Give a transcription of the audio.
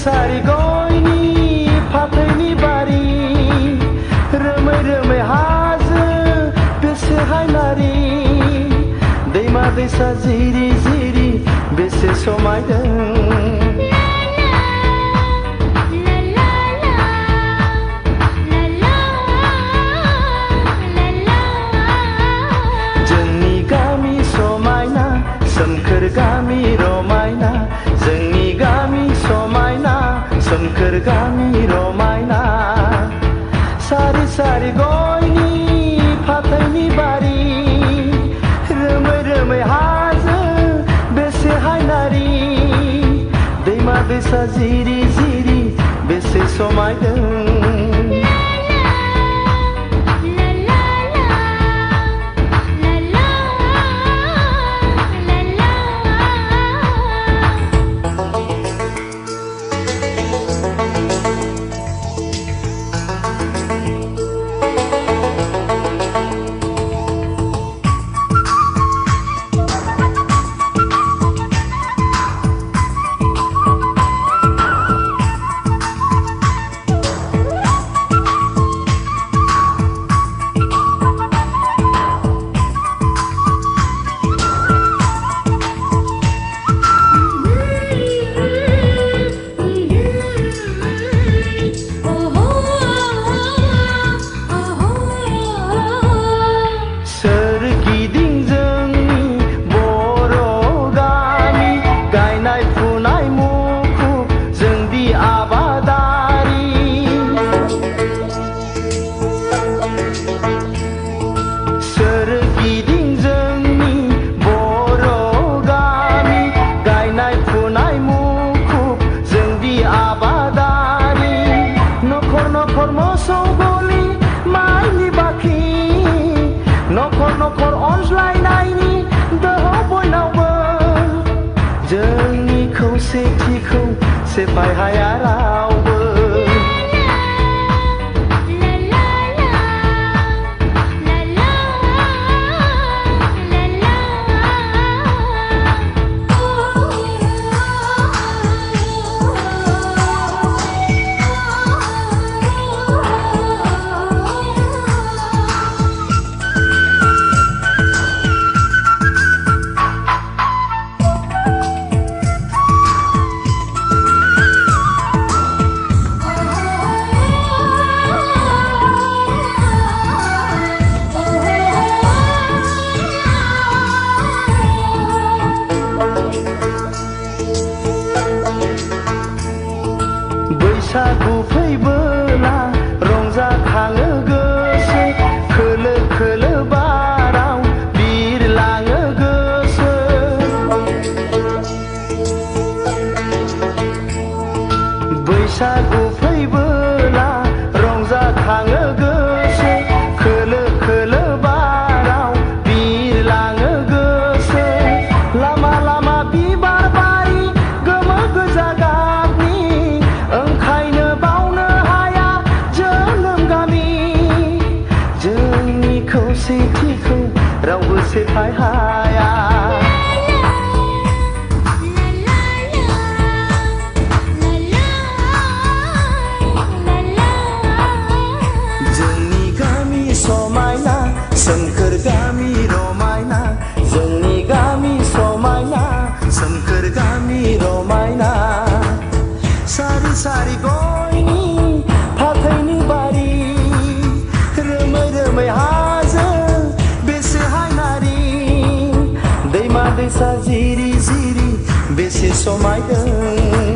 सारि गयनि फाथैनि बारि रोमै रोमै हाजो बेसेहाय नारि दैमा दैसा जिरि जिरि बेसे समायदों जोंनि गामि समायना सोमखोर गामि रमायना जोंनि गामि समायना सोमखोर गामि रमायना सारि सारि गयनि फाथैनि बारि रोमै रोमै हाजो बेसेहाय नारि दैमा दैसा जिरि जिरि बेसे समायदों नखर अनज्लायनायनि दोहौ बयनावबो जोंनि खौसेथिखौ सेफाय हाया रावबो बैसागु फैबोला रंजाखाङो गोसो खोलो खोलो बाराव बिरलाङो गोसो बैसागु फैबोला रंजाखाङो गोसो खोलो खोलो बाराव बिरलाङो गोसो लामा लामा बिबार बारि गोमो गोजा गाबनि ओंखायनो बावनो हाया जोनोम गामि जोंनि खौसेथिखौ रावबो सेफाय हाया जोंनि गामि समायना सोमखोर गामि रमायना जोंनि गामि समायना सोमखोर गामि रमायना सारि सारि गयनि फाथैनि बारि रोमै रोमै हाजो बेसेहाय नारि दैमा दैसा जिरि जिरि बेसे समायदों